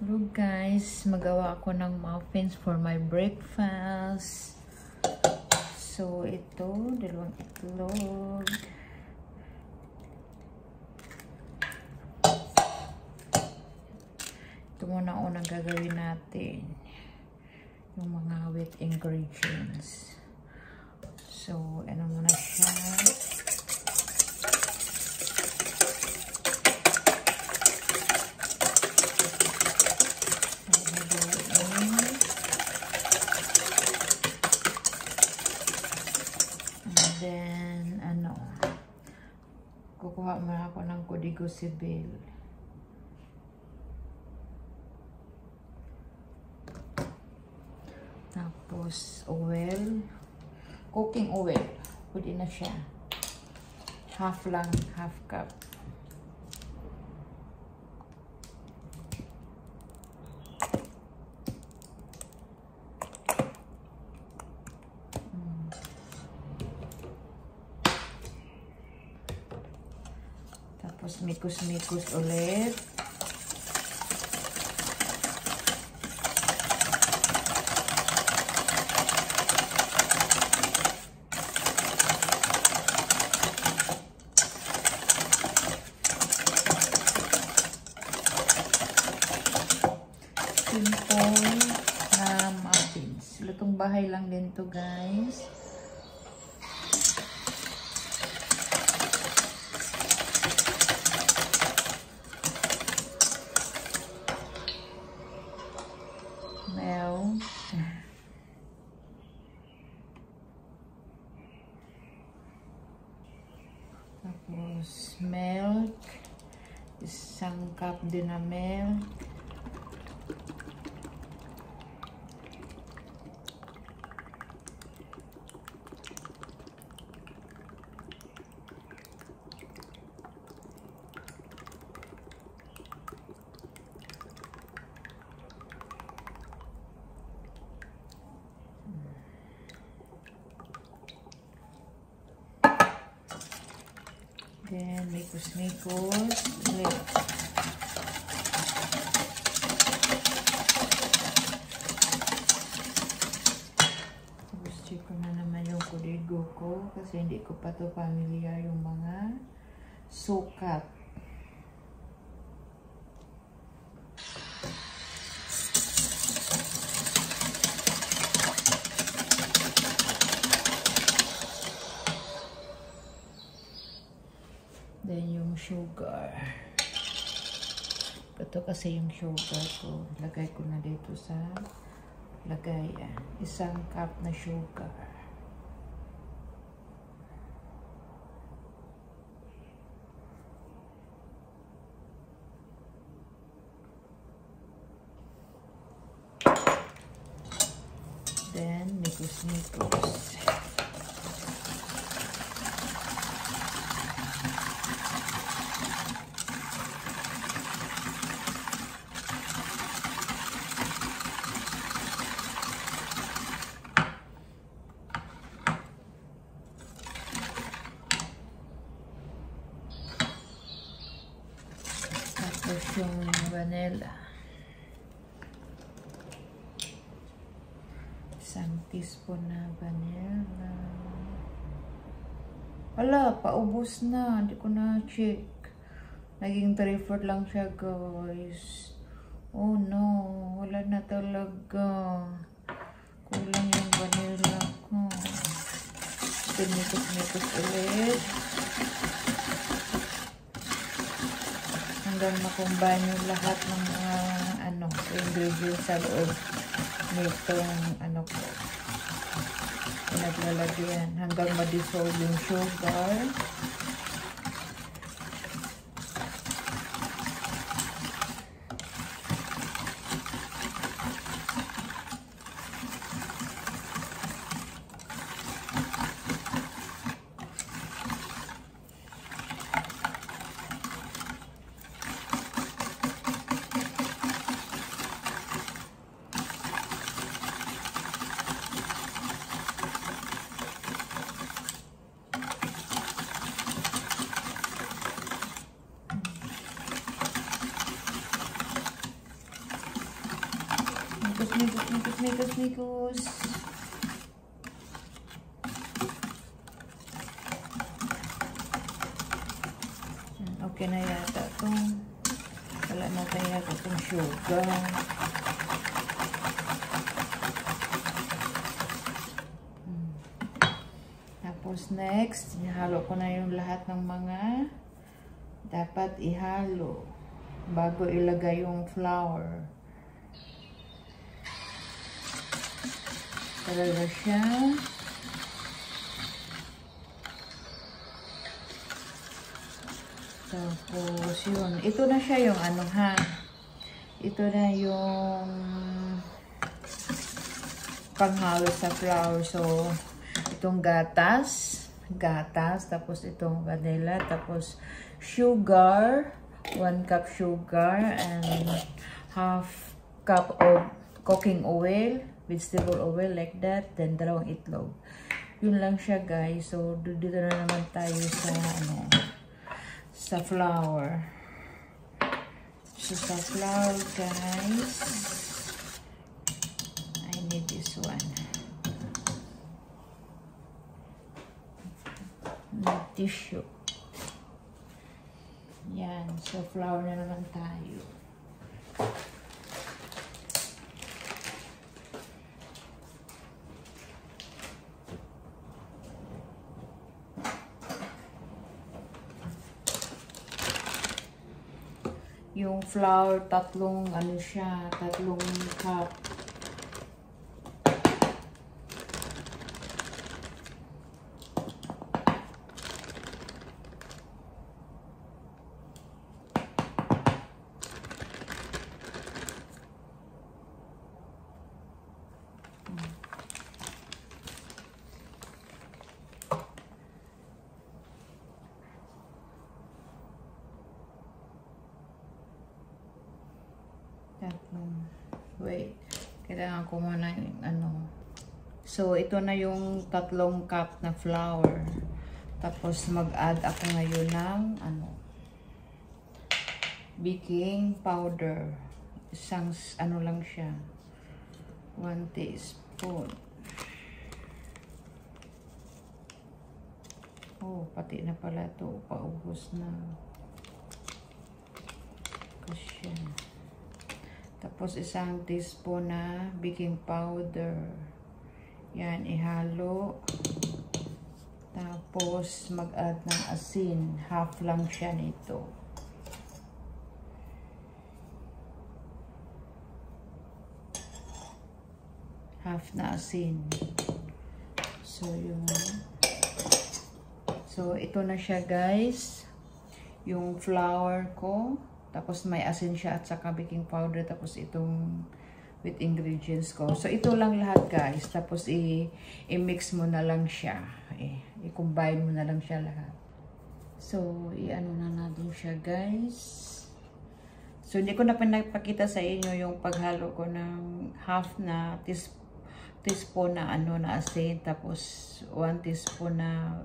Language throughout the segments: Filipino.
Hello guys, magawa ako ng muffins for my breakfast. So ito, dalawang itlog. Ito muna unang gagawin natin. Yung mga wet ingredients. So, ano muna siya. Then, kukuha muna ako ng Código Civil. Tapos, oil. Cooking oil. Pwede na siya. Half lang, half cup. Tapos mikos-mikos ulit. Simple na muffins. Lutong bahay lang din to, guys. Tapos milk, isang cup din na milk. Then, mikos-mikos ulit. Tapos, check ko na naman yung Código ko kasi hindi ko pa to familiar yung mga sukat. Then, yung sugar. Ito kasi yung sugar ko. Lagay ko na dito sa lagayan. Isang cup na sugar. Then, mikos-mikos. Tapos yung vanilla. Isang teaspoon na vanilla. Wala, paubos na. Hindi ko na check. Naging 3/4 lang siya, guys. Oh no, wala na talaga. Kulang yung vanilla ko. Pinikos-mikos ulit. Hanggang makumbine yung lahat ng mga ingredients sa loob nitong ko pinaglalagyan hanggang ma-dissolve yung sugar. Mikos. Okay na yata ito. Wala na kaya itong sugar. Tapos next, ihalo ko na yung lahat ng mga dapat ihalo bago ilagay yung flour. Talaga siya. Tapos yun. Ito na siya yung ano ha. Ito na yung panghalo sa flour. So, itong gatas, tapos itong vanilla, tapos sugar, 1 cup sugar, and half cup of cooking oil, vegetable oil like that, then 2 itlog. Yun lang siya guys. So, dito na naman tayo sa ano, sa flour. So, sa flour guys, I need this one. Tissue. Yan. So, flour na naman tayo. Yung flour, tatlong cup. Wait, kailangan ko muna yung ano. So, ito na yung 3 cup na flour. Tapos, mag-add ako ngayon ng ano, baking powder. Isang, ano lang siya. 1 teaspoon. Oh, pati na pala ito. Paubos na. Kasi tapos, 1 teaspoon na baking powder. Yan, ihalo. Tapos, mag-add ng asin. Half lang siya nito. Half na asin. So, yun. So, ito na siya guys. Yung flour ko. Tapos may asin siya at saka baking powder. Tapos itong with ingredients ko. So ito lang lahat guys. Tapos i-mix mo na lang siya. I-combine mo na lang siya lahat. So i-ano na natin siya guys. So hindi ko na pinapakita sa inyo yung paghalo ko ng half na teaspoon na ano na asin. Tapos 1 teaspoon na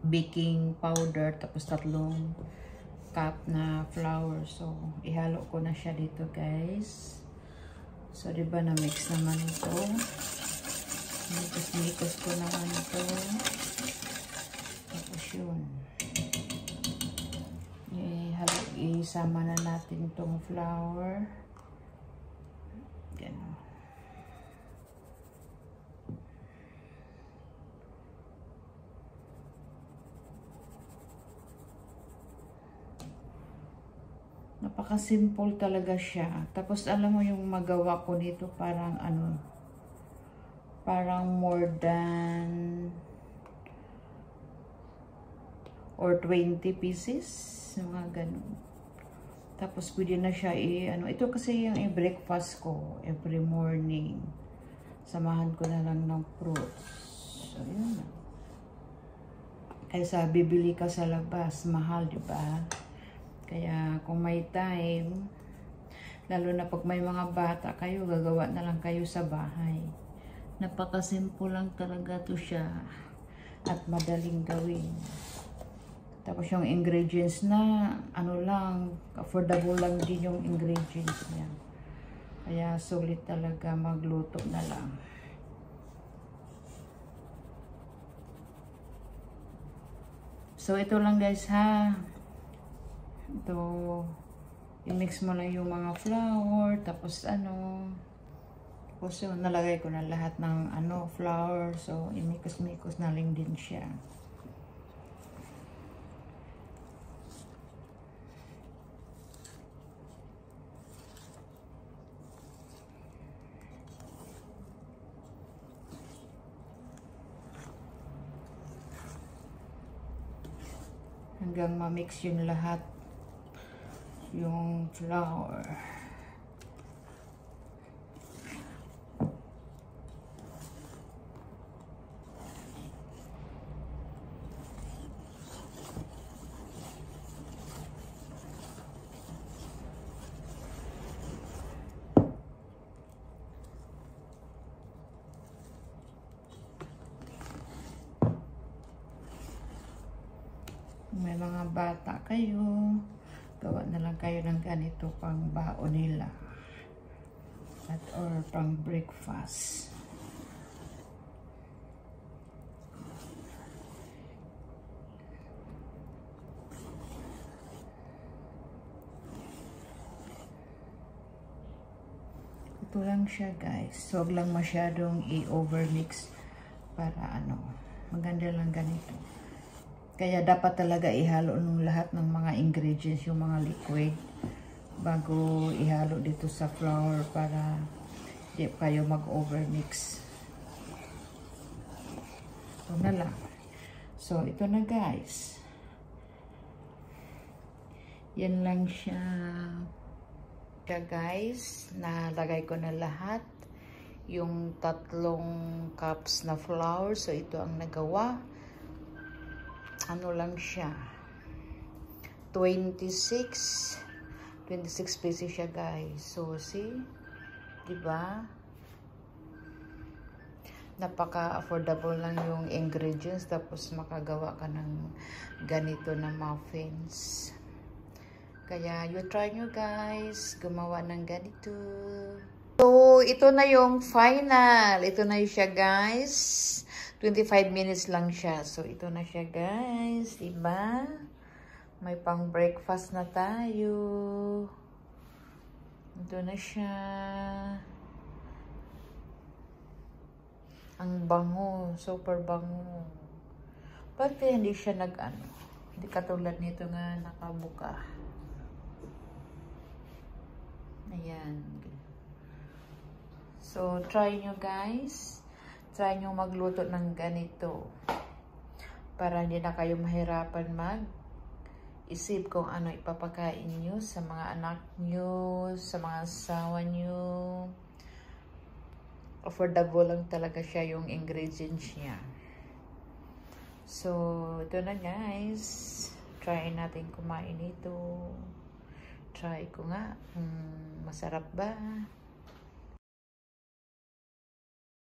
baking powder. Tapos 3 cup na flour. So, ihalo ko na siya dito, guys. So, diba na-mix naman ito. Mikos ko naman ito. Tapos yun. Isama na natin itong flour. Ganun. Napaka-simple talaga siya. Tapos alam mo yung magawa ko nito parang ano, parang more than or 20 pieces. Mga ganun. Tapos pwede na siya ano, ito kasi yung breakfast ko every morning. Samahan ko na lang ng fruits. So yun na. Kaysa bibili ka sa labas, mahal, di ba? Kaya kung may time, lalo na pag may mga bata kayo, gagawa na lang kayo sa bahay. Napakasimple lang talaga to siya at madaling gawin. Tapos yung ingredients na ano lang, affordable lang din yung ingredients niya. Kaya sulit talaga magluto na lang. So ito lang guys ha. Ito, i-mix mo lang yung mga flour, tapos tapos yun, nalagay ko na lahat ng flour. So imikos-mikos na lang din siya. Hanggang ma-mix yung lahat, yung flour. May mga bata kayo, gawa na lang kayo ng ganito pang baon nila or pang breakfast. Ito lang siya guys, so huwag lang masyadong i-overmix para maganda lang ganito. Kaya dapat talaga ihalo ng lahat ng mga ingredients, yung mga liquid, bago ihalo dito sa flour para di kayo mag-overmix. Ito na lang. So, ito na guys. Yan lang siya. Kaya guys, nalagay ko na lahat. Yung 3 cups na flour. So, ito ang nagawa. Lang siya 26 pesos siya guys. So see, diba, napaka affordable lang yung ingredients, tapos makagawa ka ng ganito na muffins. Kaya you try nyo guys gumawa ng ganito. So ito na yung final, ito na yung siya guys. 25 minutes lang siya. So, ito na siya, guys. Diba? May pang breakfast na tayo. Ito na siya. Ang bango. Super bango. Pati hindi siya hindi katulad nito nga nakabuka. Ayan. So, try nyo, guys. Try nyo magluto ng ganito para hindi na kayo mahirapan mag-isip kung ano ipapakain nyo sa mga anak nyo, sa mga asawa nyo. Affordable lang talaga siya yung ingredients niya. So, ito na guys. Try natin kumain ito. Try ko nga. Masarap ba?